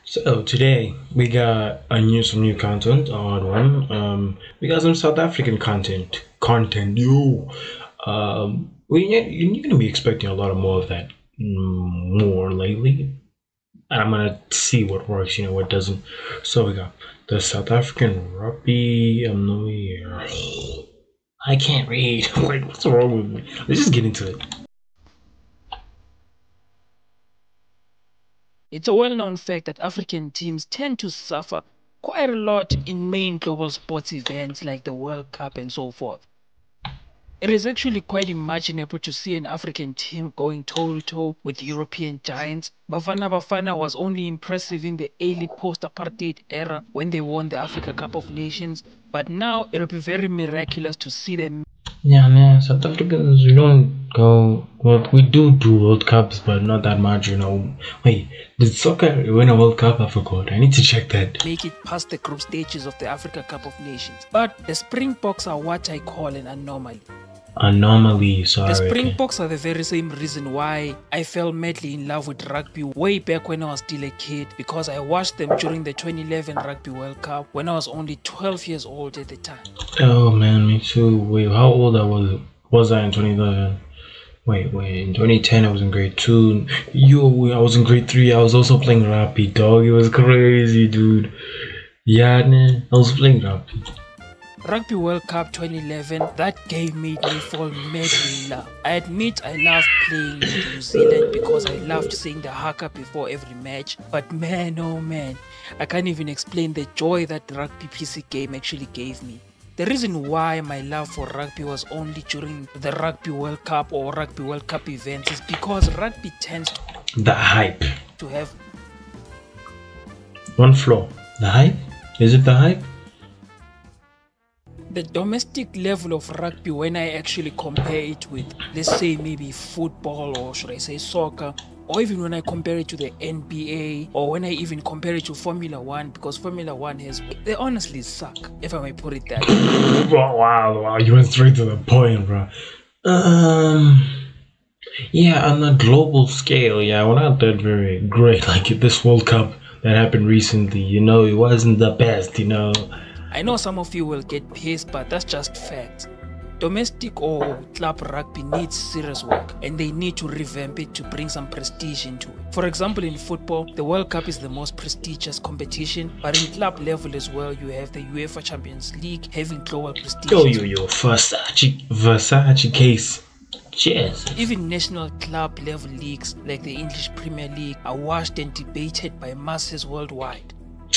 So today we got some new content on one. We got some South African content. Yo. You're gonna be expecting a lot of more of that, more lately. And I'm gonna see what works, what doesn't. So we got the South African Rugby. I can't read. Like, what's wrong with me? Let's just get into it. It's a well-known fact that African teams tend to suffer quite a lot in main global sports events like the World Cup and so forth. It is actually quite imaginable to see an African team going toe-to-toe with European giants. Bafana Bafana was only impressive in the early post-apartheid era when they won the Africa Cup of Nations, but now it'll be very miraculous to see them. Yeah, man, South Africans, we don't go. Well, we do World Cups, but not that much. Wait, did soccer win a World Cup? I forgot. I need to check that. Make it past the group stages of the Africa Cup of Nations. But the Springboks are what I call an anomaly. Anomaly, sorry. The Springboks are the very same reason why I fell madly in love with rugby way back when I was still a kid, because I watched them during the 2011 Rugby World Cup when I was only 12 years old at the time. Oh man, me too. Wait, how old I was I in 2011? Wait, in 2010 I was in grade 2. I was in grade 3. I was also playing rugby, dog. It was crazy, dude. Yeah, man, I was playing rugby. Rugby World Cup 2011, that game made me fall madly in love. I admit I loved playing with New Zealand because I loved seeing the haka before every match, but man oh man, I can't even explain the joy that the rugby PC game actually gave me. The reason why my love for rugby was only during the Rugby World Cup or Rugby World Cup events is because rugby tends the hype to have one floor. The hype? Is it the hype? The domestic level of rugby, when I actually compare it with, let's say, maybe football, or should I say soccer, or even when I compare it to the NBA, or when I even compare it to Formula 1, because Formula 1 they honestly suck, if I may put it that way. Wow, you went straight to the point, bro. Yeah, on a global scale, yeah, we're not that very great. Like this World Cup that happened recently, it wasn't the best. I know some of you will get pissed, but that's just fact. Domestic or club rugby needs serious work, and they need to revamp it to bring some prestige into it. For example, in football, the World Cup is the most prestigious competition, but in club level as well, you have the UEFA Champions League having global prestige. Versace case. Cheers. Even national club level leagues like the English Premier League are watched and debated by masses worldwide.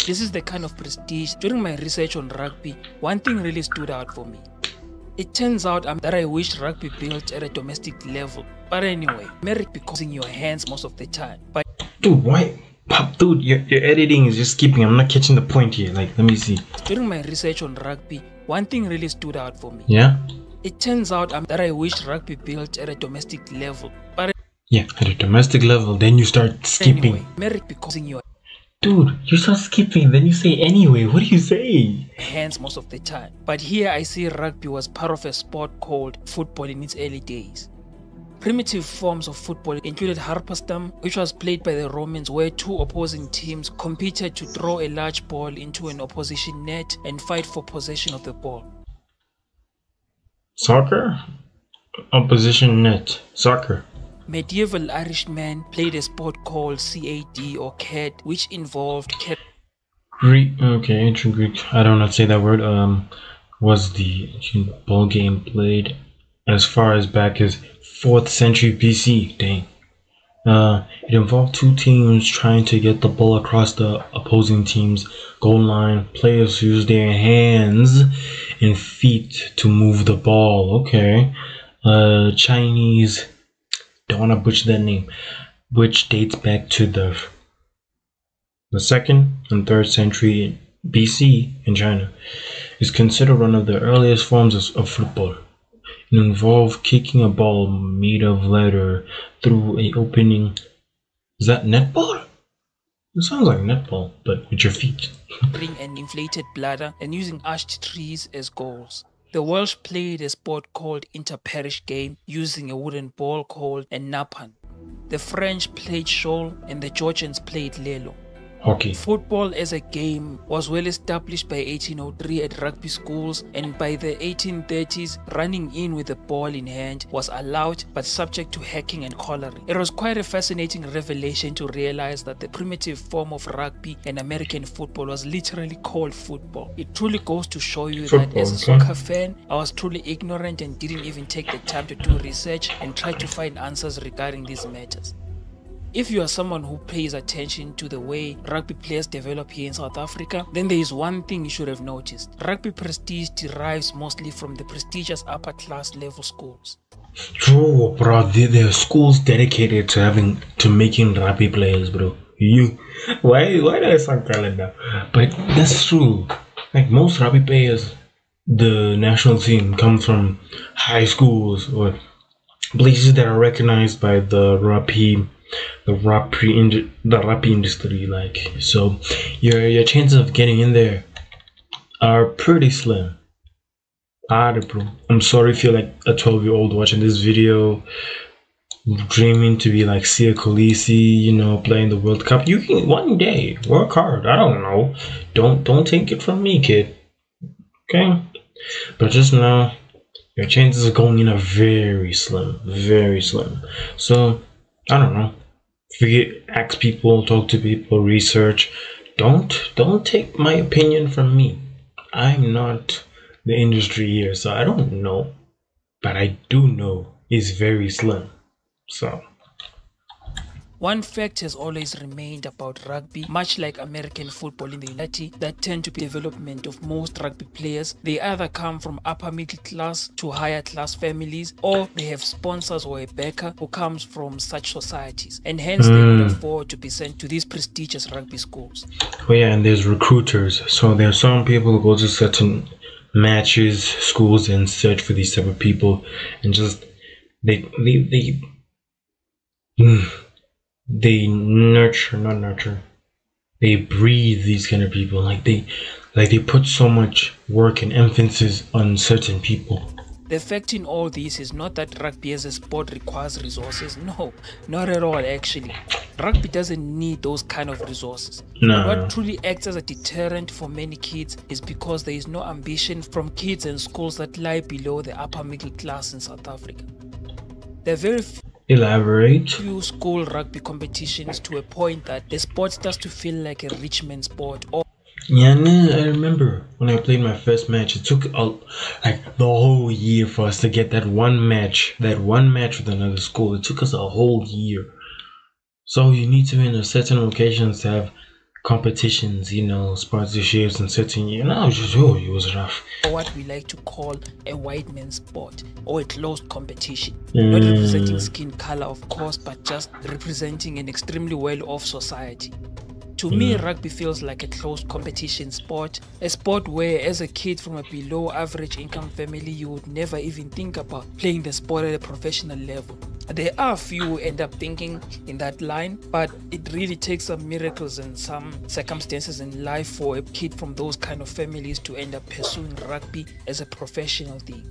This is the kind of prestige. During my research on rugby, one thing really stood out for me. It turns out that I wish rugby built at a domestic level. But anyway, merit because in your hands most of the time. But dude, why? Dude, your editing is just skipping. I'm not catching the point here. Like, let me see. During my research on rugby, one thing really stood out for me. Yeah? It turns out that I wish rugby built at a domestic level. But yeah, at a domestic level, then you start skipping. Anyway, merit because in your dude, you start skipping, then you say anyway. What do you say? Hands most of the time. But here I see rugby was part of a sport called football in its early days. Primitive forms of football included harpastum, which was played by the Romans, where two opposing teams competed to throw a large ball into an opposition net and fight for possession of the ball. Soccer? Opposition net. Soccer. Medieval Irishmen played a sport called CAD or CAD, which involved ancient Greek. I don't know how to say that word. Was the ball game played as far as back as 4th century BC? Dang. It involved two teams trying to get the ball across the opposing team's goal line. Players used their hands and feet to move the ball. Okay. Chinese. Don't want to butcher that name, which dates back to the 2nd and 3rd century BC in China, is considered one of the earliest forms of football. It involved kicking a ball made of leather through a opening. Is that netball? It sounds like netball, but with your feet. An inflated bladder and using arched trees as goals. The Welsh played a sport called inter-parish game using a wooden ball called a napan. The French played shoal and the Georgians played lelo. Hockey. Football as a game was well established by 1803 at rugby schools, and by the 1830s, running in with the ball in hand was allowed but subject to hacking and collaring. It was quite a fascinating revelation to realize that the primitive form of rugby and American football was literally called football. It truly goes to show you that as a soccer fan, I was truly ignorant and didn't even take the time to do research and try to find answers regarding these matters. If you are someone who pays attention to the way rugby players develop here in South Africa, then there is one thing you should have noticed. Rugby prestige derives mostly from the prestigious upper class level schools. True, bro. There are schools dedicated to making rugby players, bro. Why do I sound calling now? But that's true. Like most rugby players, the national team comes from high schools or places that are recognized by the rugby industry. Like, so your chances of getting in there are pretty slim. Bro. I'm sorry if you're like a 12-year-old watching this video, dreaming to be like Sia Khaleesi, playing the World Cup. You can one day work hard. I don't know. Don't take it from me, kid. Okay? But just know your chances of going in are very slim. Very slim. So I don't know. Ask people, talk to people, research. Don't take my opinion from me. I'm not the industry here, so I don't know. But I do know it's very slim. So one fact has always remained about rugby, much like American football in the United, that tend to be development of most rugby players. They either come from upper middle class to higher class families, or they have sponsors or a backer who comes from such societies, and hence they would afford to be sent to these prestigious rugby schools. Oh yeah, and there's recruiters. So there are some people who go to certain matches, schools, and search for these type of people, and just they nurture, they breathe these kind of people. Like they put so much work and emphasis on certain people. The fact in all this is not that rugby as a sport requires resources. No, not at all actually. Rugby doesn't need those kind of resources. No. But what truly acts as a deterrent for many kids is because there is no ambition from kids and schools that lie below the upper middle class in South Africa. There are very few school rugby competitions to a point that the sport starts to feel like a rich man's sport. Yeah, I remember when I played my first match. It took like the whole year for us to get that one match with another school. It took us a whole year. So you need to be in certain locations to have competitions, sponsorships and certain, it was rough. What we like to call a white man's sport or a closed competition. Not representing skin color, of course, but just representing an extremely well-off society. To me, rugby feels like a closed competition sport, a sport where as a kid from a below average income family, you would never even think about playing the sport at a professional level. There are a few who end up thinking in that line, but it really takes some miracles and some circumstances in life for a kid from those kind of families to end up pursuing rugby as a professional thing.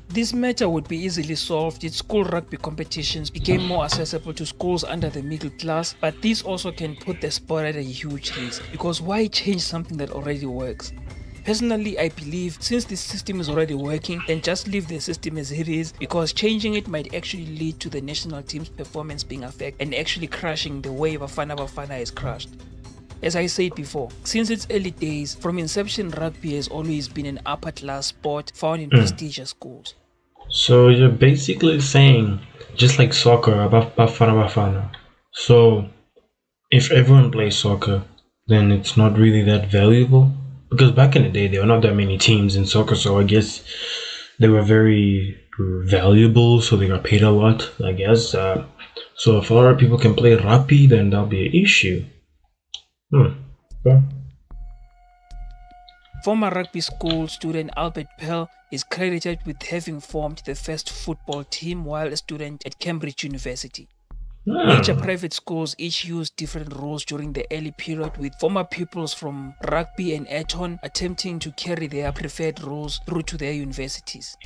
This matter would be easily solved if school rugby competitions became more accessible to schools under the middle class, but this also can put the sport at a huge risk, because why change something that already works? Personally, I believe since this system is already working, then just leave the system as it is, because changing it might actually lead to the national team's performance being affected and actually crashing the way Bafana is crushed. As I said before, since its early days, from inception, rugby has always been an upper class sport found in prestigious schools. So you're basically saying, just like soccer, Bafana. So if everyone plays soccer, then it's not really that valuable? Because back in the day, there were not that many teams in soccer, so I guess they were very valuable, so they got paid a lot, I guess. So if a lot of people can play rugby, then that'll be an issue. Okay. Former rugby school student Albert Pell is credited with having formed the first football team while a student at Cambridge University. Major private schools each used different rules during the early period, with former pupils from Rugby and Eton attempting to carry their preferred rules through to their universities.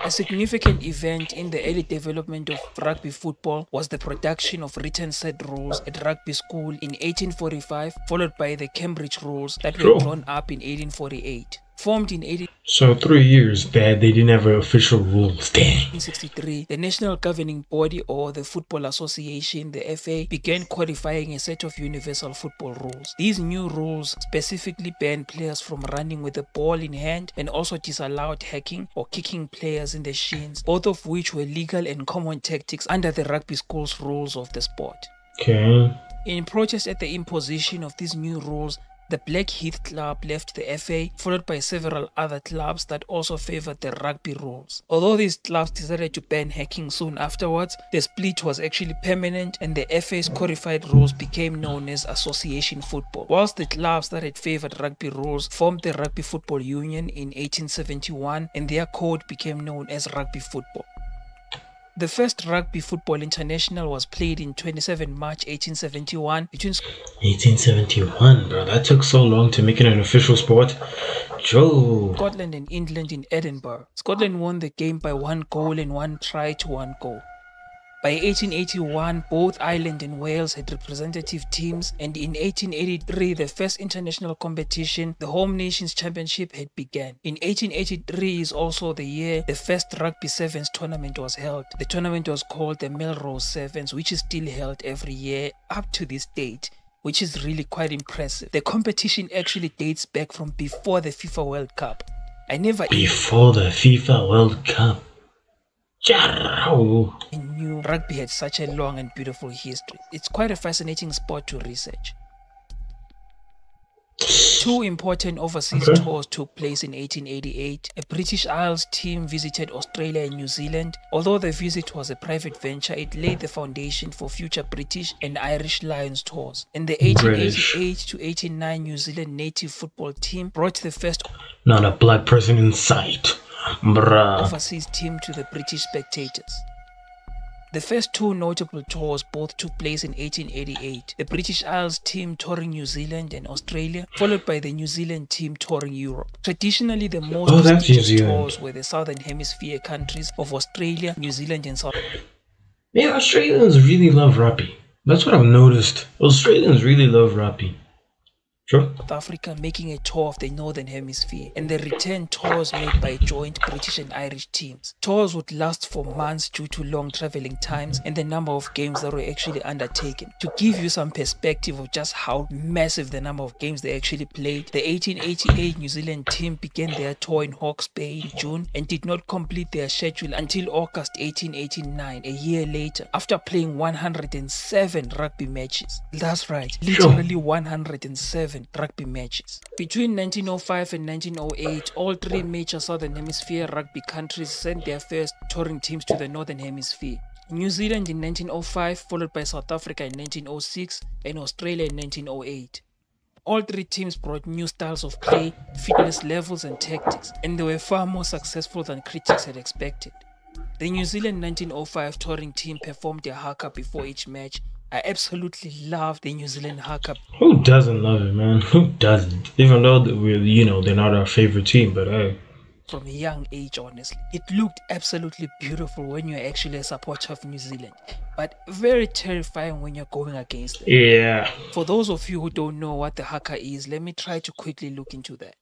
A significant event in the early development of rugby football was the production of written set rules at rugby school in 1845, followed by the Cambridge rules that were Sure. drawn up in 1848. Formed in So 3 years that they didn't have official rules. Dang. 1863, the national governing body, or the Football Association, the FA, began codifying a set of universal football rules. These new rules specifically banned players from running with the ball in hand and also disallowed hacking or kicking players in the shins, both of which were legal and common tactics under the rugby school's rules of the sport. Okay. In protest at the imposition of these new rules, the Blackheath Club left the FA, followed by several other clubs that also favored the rugby rules. Although these clubs decided to ban hacking soon afterwards, the split was actually permanent and the FA's codified rules became known as association football, whilst the clubs that had favored rugby rules formed the Rugby Football Union in 1871 and their code became known as rugby football. The first Rugby Football International was played in 27 March 1871 between 1871, bro. That took so long to make it an official sport. Joe. Scotland and England in Edinburgh. Scotland won the game by 1 goal and 1 try to 1 goal. By 1881, both Ireland and Wales had representative teams, and in 1883, the first international competition, the Home Nations Championship, had begun. In 1883 is also the year the first Rugby Sevens tournament was held. The tournament was called the Melrose Sevens, which is still held every year up to this date, which is really quite impressive. The competition actually dates back from before the FIFA World Cup. Before the FIFA World Cup. I knew rugby had such a long and beautiful history. It's quite a fascinating sport to research. 2 important overseas tours took place in 1888. A British Isles team visited Australia and New Zealand. Although the visit was a private venture, it laid the foundation for future British and Irish Lions tours. And the 1888 to 89 New Zealand native football team brought the first not a black person in sight. Bruh. Overseas team to the British spectators. The first 2 notable tours both took place in 1888, the British Isles team touring New Zealand and Australia, followed by the New Zealand team touring Europe. Traditionally, the most prestigious tours were the Southern Hemisphere countries of Australia, New Zealand and South Africa. Man, Australians really love rugby. That's what I've noticed. Australians really love rugby. Sure. South Africa making a tour of the Northern Hemisphere, and the return tours made by joint British and Irish teams. Tours would last for months due to long traveling times and the number of games that were actually undertaken. To give you some perspective of just how massive the number of games they actually played, the 1888 New Zealand team began their tour in Hawke's Bay in June and did not complete their schedule until August 1889, a year later, after playing 107 rugby matches. That's right, literally 107 rugby matches. Between 1905 and 1908, all 3 major Southern Hemisphere rugby countries sent their first touring teams to the Northern Hemisphere. New Zealand in 1905, followed by South Africa in 1906 and Australia in 1908. All 3 teams brought new styles of play, fitness levels and tactics, and they were far more successful than critics had expected. The New Zealand 1905 touring team performed their haka before each match. I absolutely love the New Zealand haka. Who doesn't love it, man? Who doesn't? Even though they're not our favorite team, but hey. From a young age, honestly. It looked absolutely beautiful when you're actually a supporter of New Zealand, but very terrifying when you're going against them. Yeah. For those of you who don't know what the haka is, let me try to quickly look into that.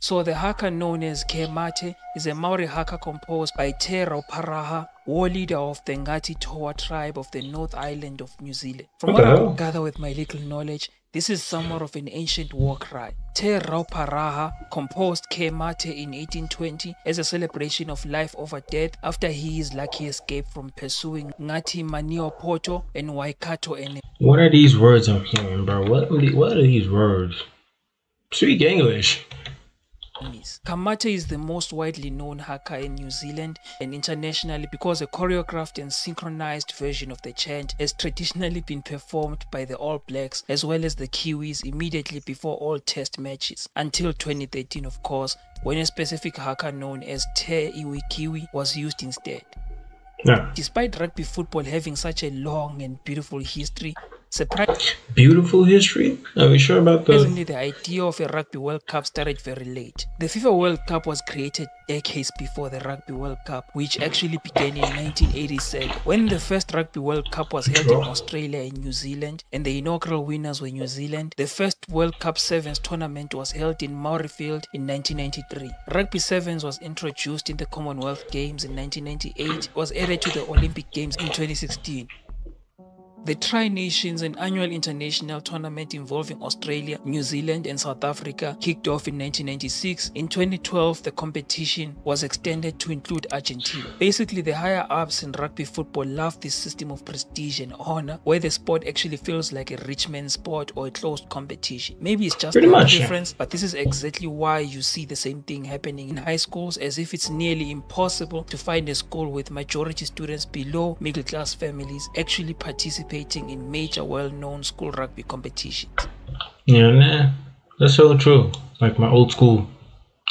So the haka known as Ke Mate is a Maori haka composed by Te Rauparaha, war leader of the Ngati Toa tribe of the North Island of New Zealand. From what I could gather with my little knowledge, this is somewhat of an ancient war cry. Te Rauparaha composed Ke Mate in 1820 as a celebration of life over death after his lucky escape from pursuing Ngati Maniopoto and Waikato enemies. What are these words I'm hearing, bro? What are these words? Speak English. Kamate is the most widely known haka in New Zealand and internationally because a choreographed and synchronized version of the chant has traditionally been performed by the All Blacks as well as the Kiwis immediately before all test matches, until 2013 of course, when a specific haka known as Te Iwi Kiwi was used instead. Yeah. Despite rugby football having such a long and beautiful history, Beautiful history? Are we sure about the... Surprisingly, the idea of a Rugby World Cup started very late. The FIFA World Cup was created decades before the Rugby World Cup, which actually began in 1987, when the first Rugby World Cup was held in Australia and New Zealand, and the inaugural winners were New Zealand. The first World Cup Sevens tournament was held in Murrayfield in 1993. Rugby Sevens was introduced in the Commonwealth Games in 1998, was added to the Olympic Games in 2016. The Tri-Nations, an annual international tournament involving Australia, New Zealand and South Africa, kicked off in 1996. In 2012, the competition was extended to include Argentina. Basically, the higher-ups in rugby football love this system of prestige and honor, where the sport actually feels like a rich man's sport or a closed competition. Maybe it's just a preference, but this is exactly why you see the same thing happening in high schools, as if it's nearly impossible to find a school with majority students below middle-class families actually participating in major well-known school rugby competitions. Yeah, nah, that's so true. Like my old school,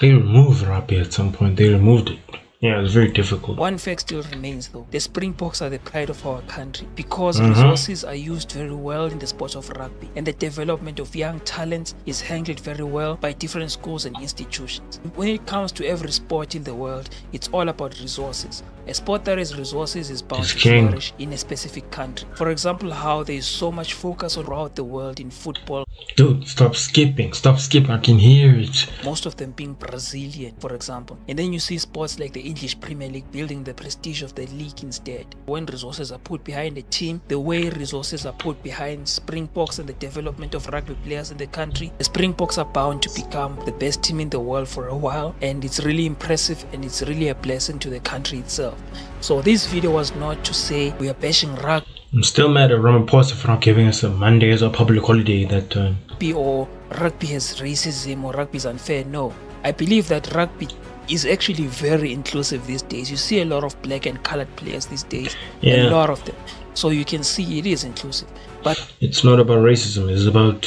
they removed rugby at some point. They removed it. Yeah, it's very difficult. One fact still remains though. The Springboks are the pride of our country because resources are used very well in the sport of rugby, and the development of young talents is handled very well by different schools and institutions. When it comes to every sport in the world, it's all about resources. A sport that has resources is bound to flourish in a specific country. For example, how there is so much focus throughout the world in football. Dude, stop skipping, I can hear it. Most of them being Brazilian, for example. And then you see sports like the English Premier League building the prestige of the league instead. When resources are put behind a team, the way resources are put behind Springboks and the development of rugby players in the country, the Springboks are bound to become the best team in the world for a while, and it's really impressive and it's really a blessing to the country itself. So this video was not to say we are bashing rugby. I'm still mad at Ramaphosa for not giving us a Monday as a public holiday that time. Or rugby has racism or rugby is unfair. No, I believe that rugby is actually very inclusive these days. You see a lot of black and colored players these days, a lot of them. So you can see it is inclusive. But it's not about racism, it's about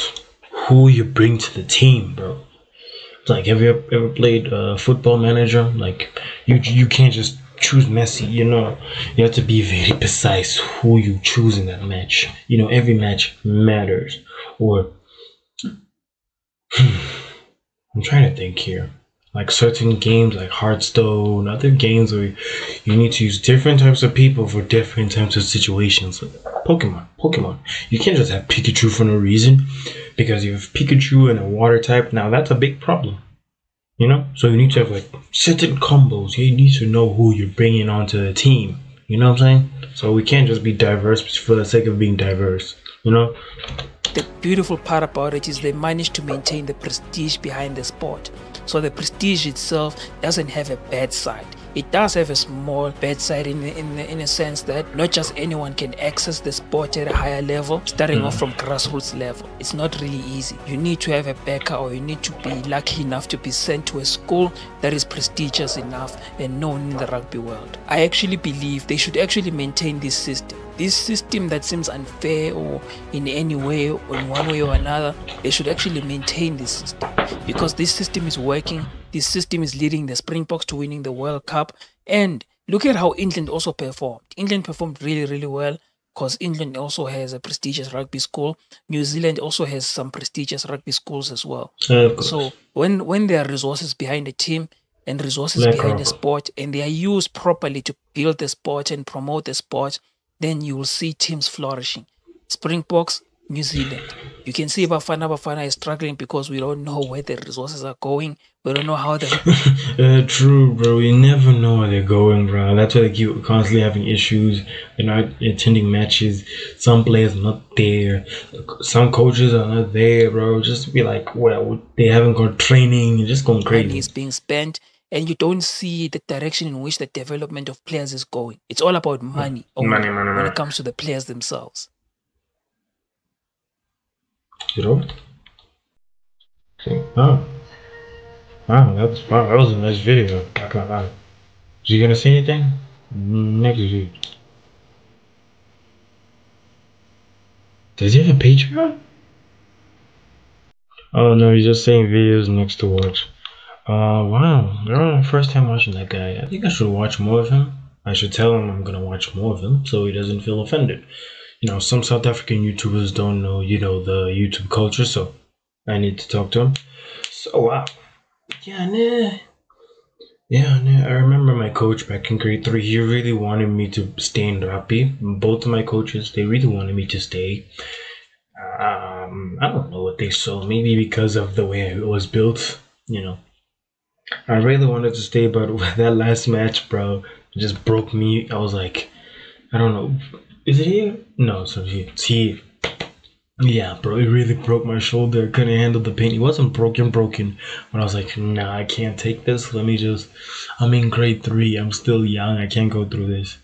who you bring to the team, bro. Like, have you ever played Football Manager? Like, you can't just choose Messi, you know. You have to be very precise who you choose in that match. You know, every match matters. Or I'm trying to think here. Like certain games like Hearthstone, other games where you need to use different types of people for different types of situations. Like Pokemon. You can't just have Pikachu for no reason, because you have Pikachu and a water type. Now that's a big problem, you know. So you need to have like certain combos. You need to know who you're bringing onto the team. You know what I'm saying? So we can't just be diverse for the sake of being diverse, you know. The beautiful part about it is they managed to maintain the prestige behind the sport. So the prestige itself doesn't have a bad side. It does have a small bad side in a sense that not just anyone can access the sport at a higher level, starting off from grassroots level. It's not really easy. You need to have a backer, or you need to be lucky enough to be sent to a school that is prestigious enough and known in the rugby world. I actually believe they should actually maintain this system. This system that seems unfair or in any way or in one way or another, they should actually maintain this system, because this system is working. This system is leading the Springboks to winning the World Cup. And look at how England also performed. England performed really, really well, because England also has a prestigious rugby school. New Zealand also has some prestigious rugby schools as well. So when there are resources behind a team and resources behind the sport, and they are used properly to build the sport and promote the sport, then you will see teams flourishing. Springboks, New Zealand. You can see Bafana is struggling because we don't know where the resources are going. We don't know how they're... True, bro. You never know where they're going, bro. That's why they keep constantly having issues. They're not attending matches. Some players are not there. Some coaches are not there, bro. Just be like, well, they haven't got training. You're just going crazy. Money is being spent, and you don't see the direction in which the development of players is going. It's all about money. Money. When it comes to the players themselves. You know? Oh. Wow, that was a nice video. I can't lie. Is you gonna say anything? Next video. Does he have a Patreon? Oh no, he's just saying videos next to watch. Wow. You're my first time watching that guy. I think I should watch more of him. I should tell him I'm gonna watch more of him so he doesn't feel offended. Some South African YouTubers don't know, the YouTube culture, so I need to talk to them. So wow, yeah, nah. Yeah, nah. I remember my coach back in grade three. He really wanted me to stay in rugby. Both of my coaches, they really wanted me to stay. I don't know what they saw. Maybe because of the way it was built. You know, I really wanted to stay, but that last match, bro, it just broke me. I was like, I don't know. Is it here? No, it's not here. It's here. Yeah, bro, it really broke my shoulder. I couldn't handle the pain. It wasn't broken, but I was like, nah, I can't take this. I'm in grade three. I'm still young. I can't go through this.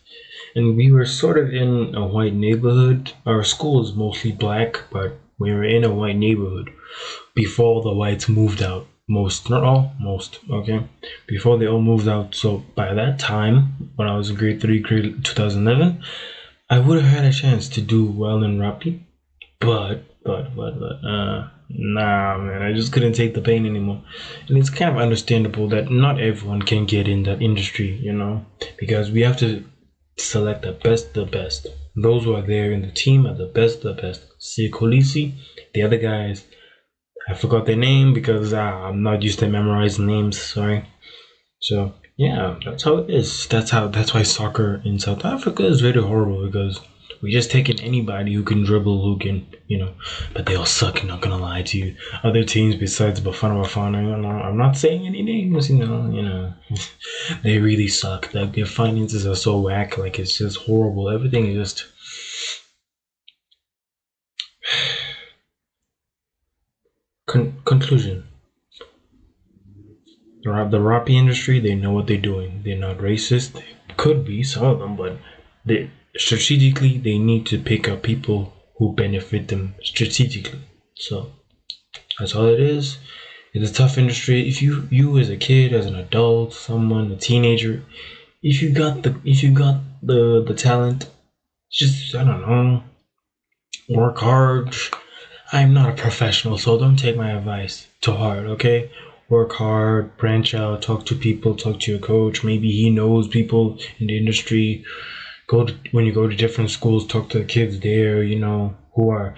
And we were sort of in a white neighborhood. Our school is mostly black, but we were in a white neighborhood before the whites moved out. Most, not all, most, okay? Before they all moved out. So by that time, when I was in grade three, grade 2011, I would have had a chance to do well in rugby, but, nah, man, I just couldn't take the pain anymore. And it's kind of understandable that not everyone can get in that industry, because we have to select the best. Those who are there in the team are the best, the best. See Kolisi, the other guys, I forgot their name because I'm not used to memorizing names, sorry. So, yeah, that's how it is. That's why soccer in South Africa is very horrible because we just take in anybody who can dribble, who can, but they all suck. Not gonna lie to you. Other teams besides Bafana Bafana, I'm not saying any names. They really suck. Like their finances are so whack. Like it's just horrible. Everything is just. Conclusion. The rugby industry, they know what they're doing. They're not racist. They could be some of them, but they strategically they need to pick up people who benefit them strategically. So that's all it is. It's a tough industry. If you as a kid, as an adult, someone, a teenager, if you got the talent, just I don't know, work hard. I'm not a professional, so don't take my advice to heart, okay? Work hard, branch out, talk to people, talk to your coach. Maybe he knows people in the industry. When you go to different schools, talk to the kids there, who are,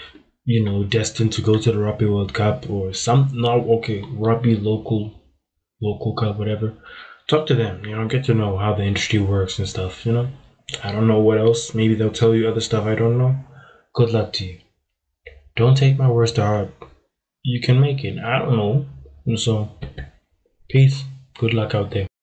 destined to go to the Rugby World Cup or Rugby local cup, whatever. Talk to them, get to know how the industry works and stuff. I don't know what else. Maybe they'll tell you other stuff I don't know. Good luck to you. Don't take my words to heart. You can make it. I don't know. So, peace. Good luck out there.